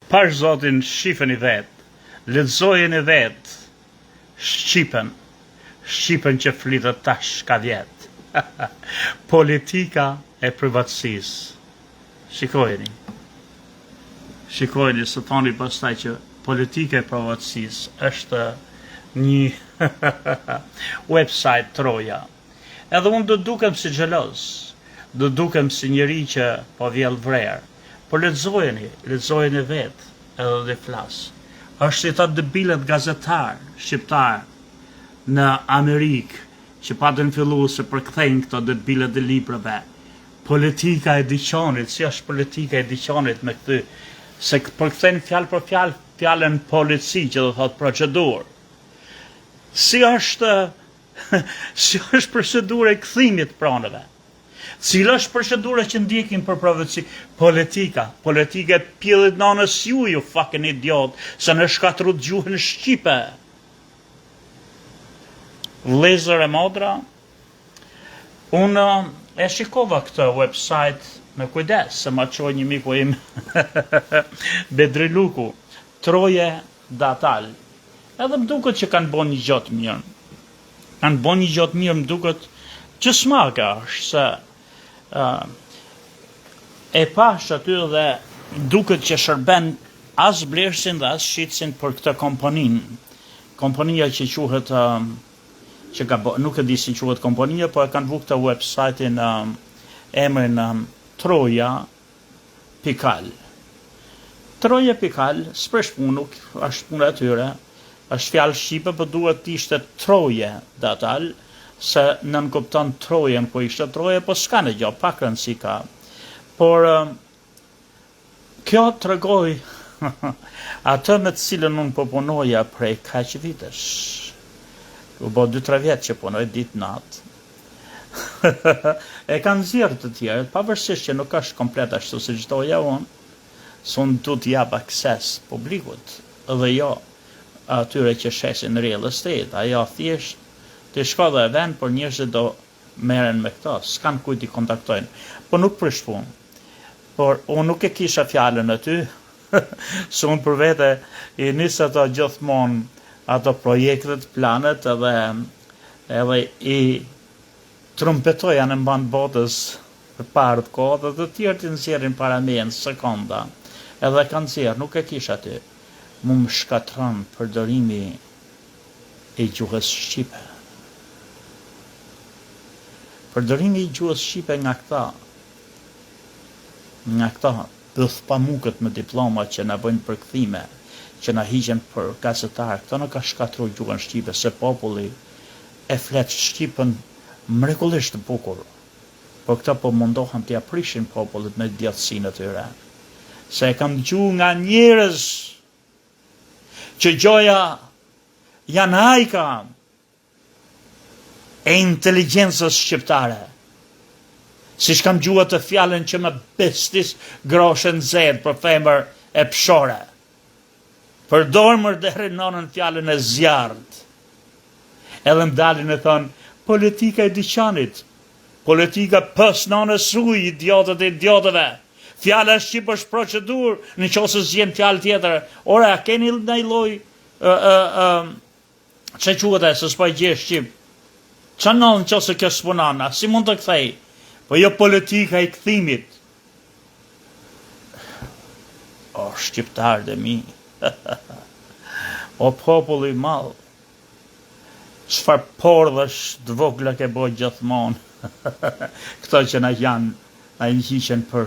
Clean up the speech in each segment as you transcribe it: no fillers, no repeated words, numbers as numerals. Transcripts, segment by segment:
Pash Zotin shifën i vetë, lexojen i vetë, Shqipen që flitët tash ka vjetë. Politika e privatësisë. Shikojeni, së thoni pastaj që politika e privatësisë është një website troja. Edhe unë do dukem si xheloz, do dukem si njëri që po vjell vrerë. Por lexojeni vetë edhe dhe flasë. Është si ta debilet gazetar shqiptar në Amerikë që patën fillu se përkthejnë këto debilet e librave. Politika e diqonit, si është politika e diqonit me këtë, se përkthejnë fjalë për fjalë fjalën polici që do thotë procedurë. Si është procedura e kthimit pranëve? Cila është procedura që ndjekin për privatësi? Politika e pjellit nanës ju fucking idiot, se në shkatru gjuhën shqipe. Vlezër e modra, unë e shikova këtë website me kujdes, se ma qoj një miku im Bedri Luku, Troje Datal. Edhe më duket që kanë bon një gjotë mirë. Më duket që smaka është, se e pash aty dhe duket që shërben as blersin dhe as shqitsin për këtë komponia që quhet nuk e di si quhet komponia, po e kanë vu këtë website-in emrin Troja Pikal. Troja Pikal, s'presh punë, nuk është punë atyre, është fjalë shqipe, për duhet t'ishte Troje Datal, se nën kupton Trojen, po ishte Troje, po s'ka në gjo, pak rëndësi ka. Por kjo të regoj atë me të cilën unë po punoja prej kaq vitesh. U bo 2-3 vjetë që punoj ditë natë. E kanë zirë të tjerët, pavarësisht që nuk është komplet ashtu si çdoja unë, së unë du t'jap akses publikut, edhe jo atyre që shesin real estate, ajo thjesht të shko dhe event, por njerëzit do meren me këto, s'kan kujt i kontaktojnë. Po nuk prish punë. Por unë nuk e kisha fjalën aty, se unë për vete i nisë ato gjithmonë ato projektet, planet, edhe i trumpetoja në mban botës për parë të kohë, dhe të tjerë të nëzjerin para me në sekonda, edhe kanë zjerë, nuk e kisha aty. Mu më shkatron përdorimi i gjuhës shqipe. Përdorimi i gjuhës shqipe nga këta bëth pamukët me diploma që na bëjnë përkthime, që na hiqen për gazetar, këto në ka shkatru gjuhën shqipe, se populli e flet shqipen mrekullisht të bukur, por këta po mundohen t'ia prishin popullit me djatësinë e tyre. Se e kam dëgju nga njerëz që gjoja janë hajka e inteligjencës shqiptare. Si shkam gjua të fjallën që me bestis groshen zedë për femër e pshore. Për dormër dhe rrinonën fjallën e zjarët. Edhe më dalin e thonë, politika e diqanit, politika pës nonës uj, idiotët e idiotëve. Fjalla shqip është procedur, në qosë zjen fjallë tjetër. Ora, keni në i loj, që quëtë e, se s'pa i gje shqip. Që në qosë kjo s'punana, si mund të kthej? Po jo politika i kthimit. O, shqiptar dhe mi. O, populli malë. Çfar pordhësh dvogla ke boj gjithmonë. Këto që na i hiqen për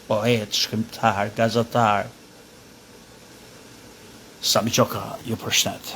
poet, shkrimtar, gazetar. Sami Gjoka, ju përshëndet.